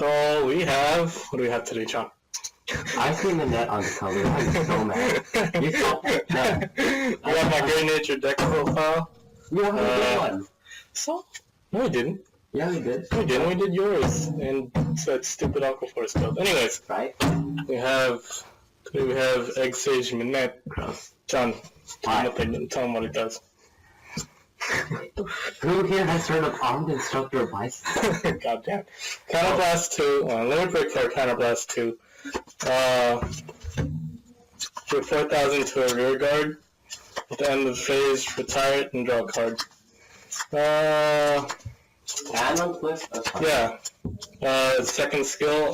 So we have, what do we have today, John? I see Minette on the cover. I'm so mad. You saw that? You got my Great Nature deck profile. We have a good one. So? No, we didn't. Yeah, we did. We didn't. We did yours. And that stupid Aquaforce build. Anyways. Right? Today we have Egg Sage Minette. John, tell him what it does. Who here has heard of armed instructor bicycle? Goddamn. Counterblast 2. Limit break for Counterblast 2. Give 4,000 to a rear guard. At the end of the phase, retire it and draw a card. And unflip, that's fine. Yeah. Second skill,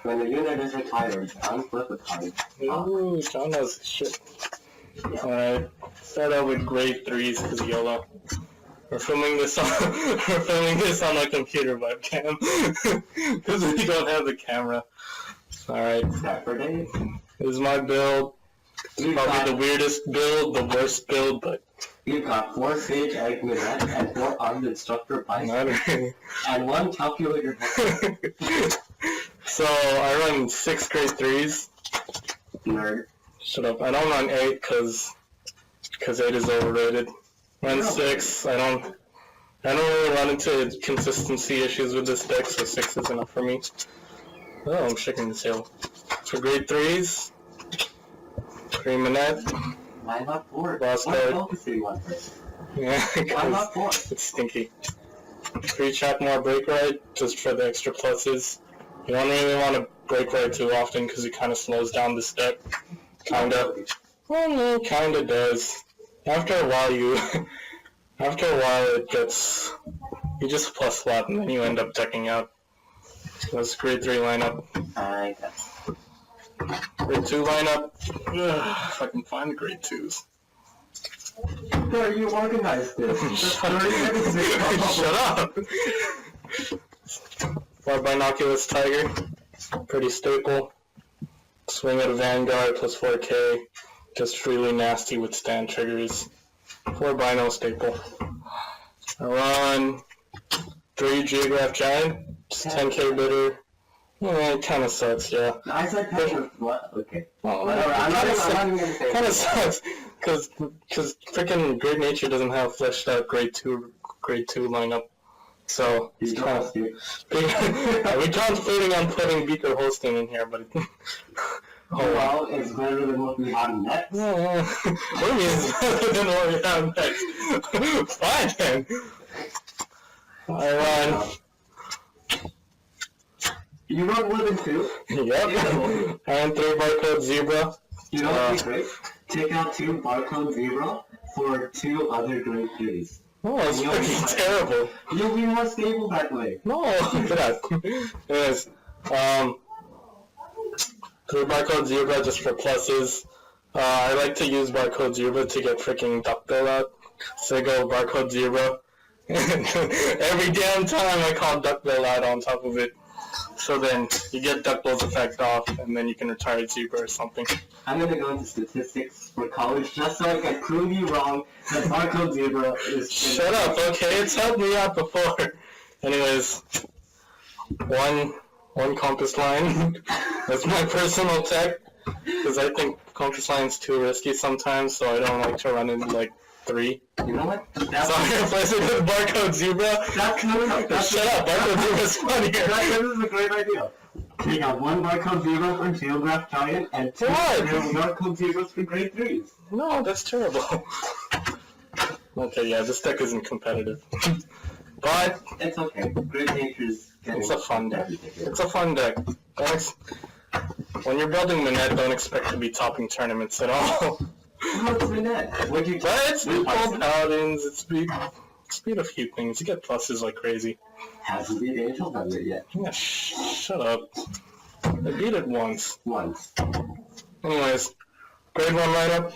when the unit is retired, unflip a card. Ooh, John knows his shit. Yeah. Alright. Start out with grade 3s because YOLO. We're filming this on my computer webcam because we don't have the camera. Alright. Saturday. This is my build. It's probably the weirdest build, the worst build, but You've got 4 Sage Egg Minette and 4 armed instructor bicycle. And 1 calculator. So I run 6 grade 3s. Nerd. Shut up. I don't run 8 because 8 is overrated. Run 6. I don't really run into consistency issues with this deck, so 6 is enough for me. Oh, I'm shaking the tail. For grade 3s, 3 Minette. Why not 4? Boss card. Yeah, Why not 4? It's stinky. 3 Chap More Break Ride, just for the extra pluses. You don't really want to break ride too often because it kind of slows down this deck. Kinda. Well, no, kinda does. After a while, it gets, you just plus slot and then you end up decking out. So that's grade 3 lineup. I guess. Grade 2 lineup. Ugh, if I can find the grade 2s. There, you organized this. Shut up! 4 Binoculus Tiger. Pretty staple. Swing at a Vanguard plus 4K. Just really nasty with stand triggers. 4 Bino staple. I run 3 Geograph Giant. Just 10K bidder. Yeah, it kind of sucks, yeah. I said what? Okay. Well, whatever. I'm not even going to say kind of sucks, because freaking Great Nature doesn't have fleshed out grade 2 lineup. So he's kind of we're contemplating on putting Beaker Holstein in here, but well, it's better than what we have next. What do you mean it's better than what we have next? Fine then. I run. You run more than 2? Yep. I run 3 Barcode Zebra. You know what would be great? Take out 2 Barcode Zebra for 2 other grade 3s. Oh, that's freaking terrible. You'll be more stable that way. No, look at that. Anyways, 3 Barcode Zebra just for pluses. I like to use Barcode Zebra to get freaking Duckbill out. So I go Barcode Zebra. Every damn time I call Duckbill out on top of it. So then you get Duckbill's effect off, and then you can retire Zebra or something. I'm going to go into statistics for college just so I can prove you wrong that Barcode Zebra is... Shut up, okay? It's helped me out before. Anyways, one Compass Line. That's my personal tech, because I think Compass Line's too risky sometimes, so I don't like to run into, 3. You know what? So I'm going to replace it with Barcode Zebra. Shut up, Barcode Zebra's funnier. This is a great idea. Take out 1 Barcode Zebra for Geograph Giant and 2 Barcode Zebras for grade 3s. No, that's terrible. Okay, yeah, this deck isn't competitive. But it's okay. Great Nature's it's a fun deck. It's a fun deck. When you're building Minette, don't expect to be topping tournaments at all. What's Minette? What'd you But it's beat all Paladins, it's beat a few things. You get pluses like crazy. Hasn't beat Angel Thunder yet. Yeah, shut up. I beat it once. Anyways, grade 1 lineup.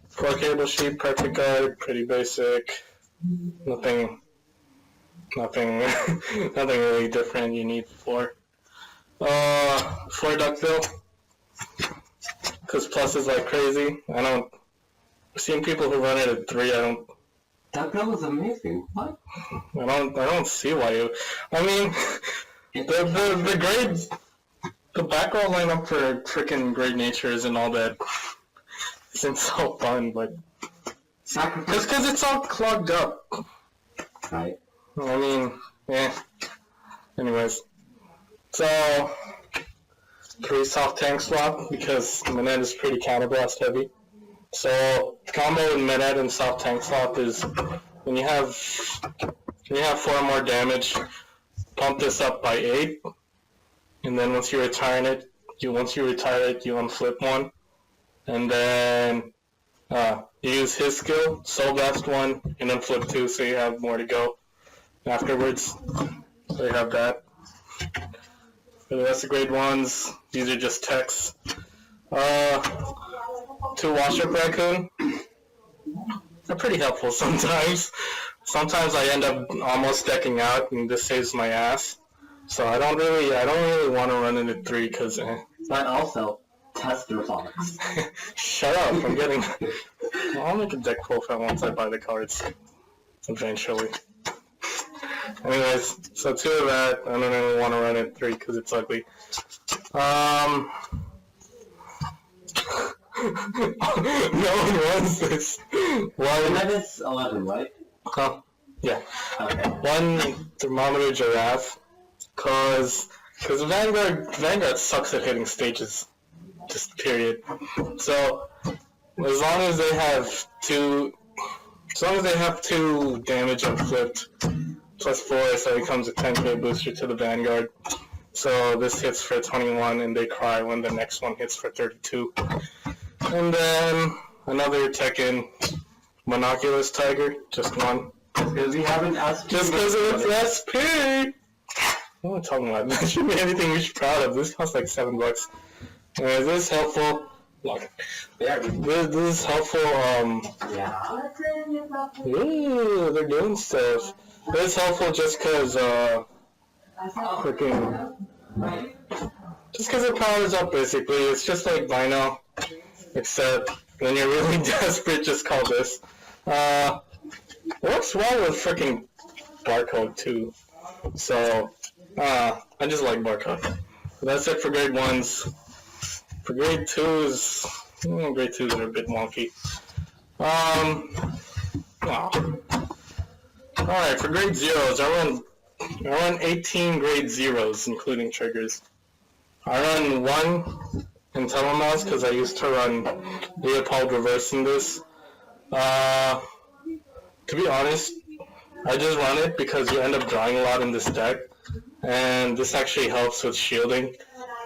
4 Cable Sheep, Perfect Guard, pretty basic. Nothing really different you need for. 4 Duckbill. Because plus is like crazy. I've seen people who run it at 3. That gun was amazing. What? I don't see why you. I mean, the grades, the back row lineup for freaking Great Nature isn't all that. Isn't so fun, but Sacrifice. just because it's all clogged up. Right. I mean, yeah. Anyways, so pretty soft tank swap because Minette is pretty counterblast heavy. So combo with Minette and soft tank swap is when you have 4 more damage, pump this up by 8, and then once you retire it, you unflip 1, and then you use his skill, soul blast 1, and then flip 2, so you have more to go afterwards. So you have that. For the rest of grade 1s, these are just texts. 2 washer raccoon. They're pretty helpful sometimes. Sometimes I end up almost decking out, and this saves my ass. So I don't really want to run into 3 because. But also, tester box. Shut up! I'm getting. I'll make a deck profile once I buy the cards. Eventually. Anyways, so 2 of that. I don't really want to run in 3 because it's ugly. No one wants this. That is 11, right? Oh, yeah. Okay. 1 thermometer giraffe, cause Vanguard sucks at hitting stages, just period. So as long as they have 2 damage unflipped, plus 4, so it becomes a 10k booster to the Vanguard. So this hits for 21, and they cry when the next one hits for 32. And then another Tekken Monoculous Tiger, just 1. Because we haven't asked. Just because it's SP! What am I talking about? That shouldn't be anything we should be proud of. This costs like $7. Anyways, this is helpful. Look. Yeah. This is helpful, Yeah. Ooh, they're doing stuff. This is helpful just because, freaking. Just because it powers up, basically. It's just like Bino. Except when you're really desperate, just call this. What's wrong with freaking barcode too? So, I just like barcode. That's it for grade 1s. For grade 2s, grade 2s are a bit wonky. Alright, for grade 0s, I run 18 grade 0s, including triggers. I run 1 in Telemouse because I used to run Leopold reverse in this. To be honest, I just run it because you end up drawing a lot in this deck, and this actually helps with shielding.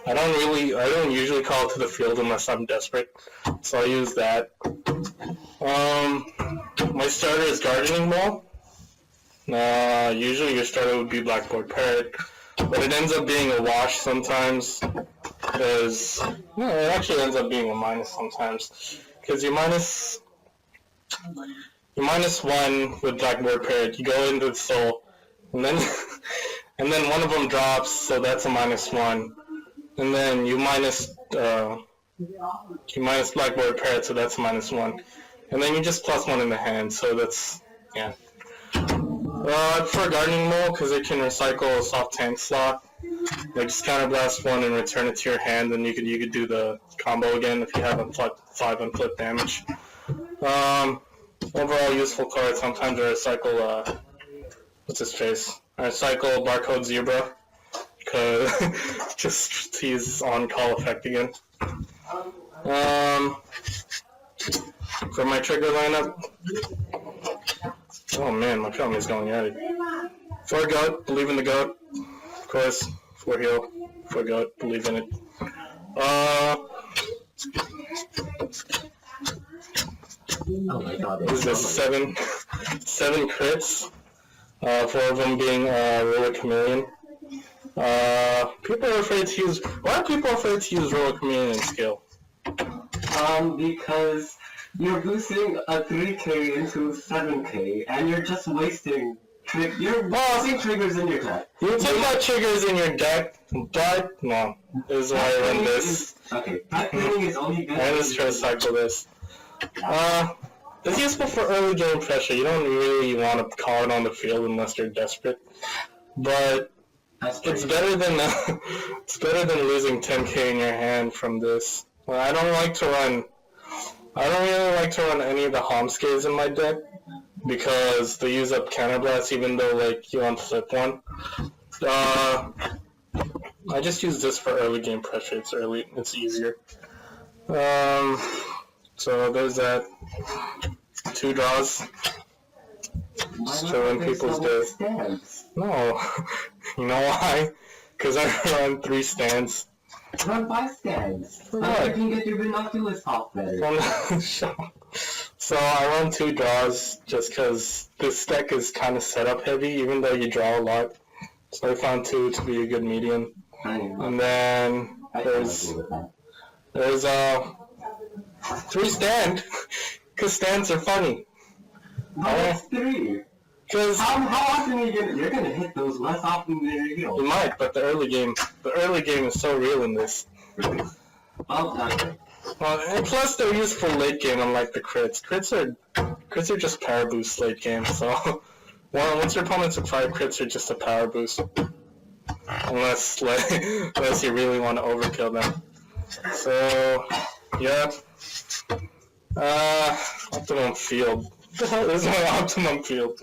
I don't usually call to the field unless I'm desperate, so I use that. My starter is Gardening Mole. Usually your starter would be Blackboard Parrot, but it ends up being a wash sometimes. It actually ends up being a minus sometimes, because you minus 1 with Blackboard Parrot. You go into the soul, and then one of them drops, so that's a -1, and then you minus Blackboard Parrot, so that's a -1, and then you just +1 in the hand, so that's yeah. I prefer Gardening Mole because it can recycle a soft tank slot. Like just counterblast 1 and return it to your hand, and you could do the combo again if you have 5 unflip damage. Overall useful card. Sometimes I recycle what's his face? I recycle Barcode Zebra because just to use on call effect again. For my trigger lineup. Oh man, my family is going at it. 4 goat, believe in the goat. Of course, 4 heal, 4 goat, believe in it. Oh my god. This is 7 crits. 4 of them being Roller Chameleon. People are afraid to use. Why are people afraid to use Roller Chameleon skill? Because you're boosting a 3k into 7k, and you're just wasting. You're using triggers in your deck. You take out triggers in your deck, but no. This is why I run this. Okay, back cleaning is only good. I just try to cycle this. It's useful for early game pressure. You don't really want to call it on the field unless you're desperate. But it's better than it's better than losing 10k in your hand from this. Well, I don't really like to run any of the Homskays in my deck because they use up counterblast even though like you unflip one. I just use this for early game pressure. It's easier. So there's that. 2 draws. Just to win people's days. No. You know why? Because I run 3 stands. Run 5 stands. For what? You can get your binoculars off better. So I run 2 draws just because this deck is kind of setup heavy even though you draw a lot. So I found 2 to be a good medium. And then there's 3 stand, because stands are funny. That's 3. Because how often are you're gonna hit those less often than you heal? You might, but the early game is so real in this. Well, and plus they're useful late game, unlike the crits. Crits are just power boost late game. So once your opponents are 5 crits, are just a power boost. Unless you really want to overkill them. So yeah. Optimum field. What the hell is my optimum field?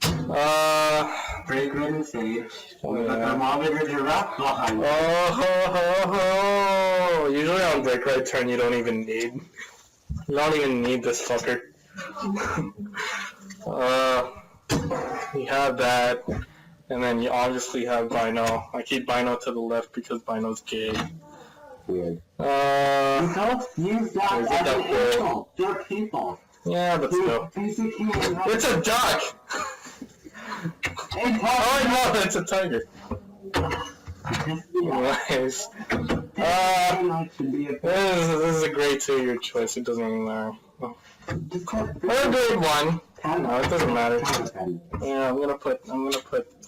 Break red and sage. With the thermometer giraffe behind. Usually on break right turn you don't even need this fucker. You have that, and then you obviously have Bino. I keep Bino to the left because Bino's gay. Weird. You don't use that as an insult. They're people. Yeah, but still. It's a duck! Oh no, it's a tiger. Anyways. This is a grade 2, your choice. It doesn't even matter. Or a grade 1. No, it doesn't matter. Yeah, I'm gonna put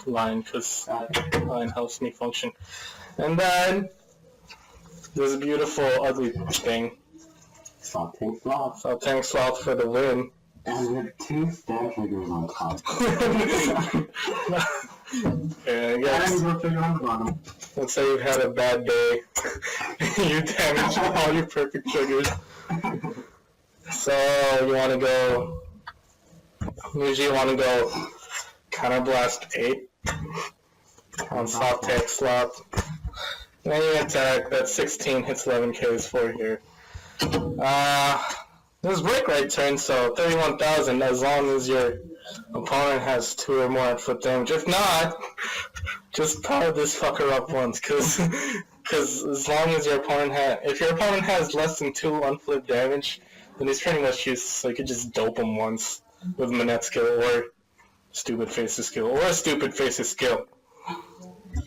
line because line helps me function. And then this beautiful ugly thing. Salt tank sloth. Salt tank sloth for the win. And with 2 stand triggers on top. Okay, I guess. And we'll trigger on the bottom. Let's say you've had a bad day. You damage all your perfect triggers. So you want to go. Usually you want to go counterblast 8 on soft tank sloth. Then you attack. That's 16 hits 11k is 4 here. This is break right turn, so 31,000 as long as your opponent has 2 or more flip damage. If not, just power this fucker up once, cause as long as if your opponent has less than 2 unflip damage, then he's pretty much useless. So you could just dope him once with Minette skill or Stupid Face's skill or a Stupid Face's skill.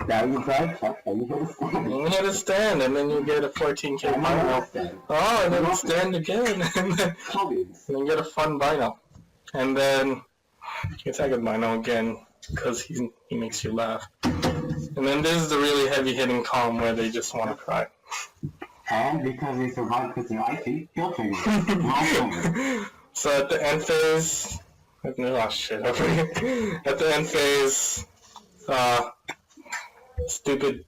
Now you try and you hit a stand, and then you get a 14k Bino. Oh, and then stand again, and then you get a fun Bino. And then you attack with Bino again, because he makes you laugh. And then this is the really heavy hitting column where they just want to cry. And because they survived because they're icy, he'll trigger. So at the end phase, at the end phase, stupid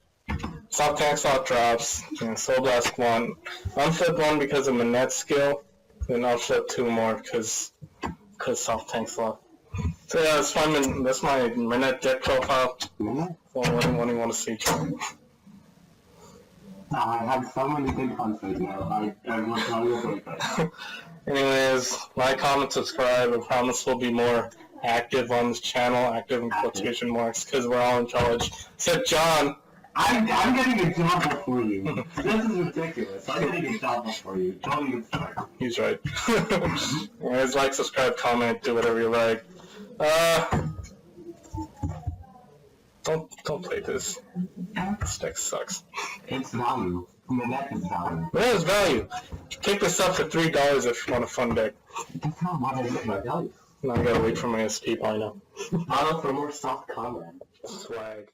soft tank slot drops, and Soul Blast 1. Unflip 1 because of Minette's skill, then I'll flip 2 more because soft tank slot. So yeah, that's my Minette deck profile. What do you want to see? I have so many good concerts now. I will tell you about that. Anyways, like, comment, subscribe. I promise we'll be more active on this channel, active in quotation marks, because we're all in college. Except John. I'm getting a job before you. This is ridiculous. I'm getting a job before you. Don't even start. He's right. Anyways, like, subscribe, comment, do whatever you like. Don't play this. This deck sucks. It's value. Minette is value. Minette is value. Pick this up for $3 if you want a fun deck. That's not what I get my value. Now I gotta wait for my SP Bino. I'll look for more soft combat. Swag.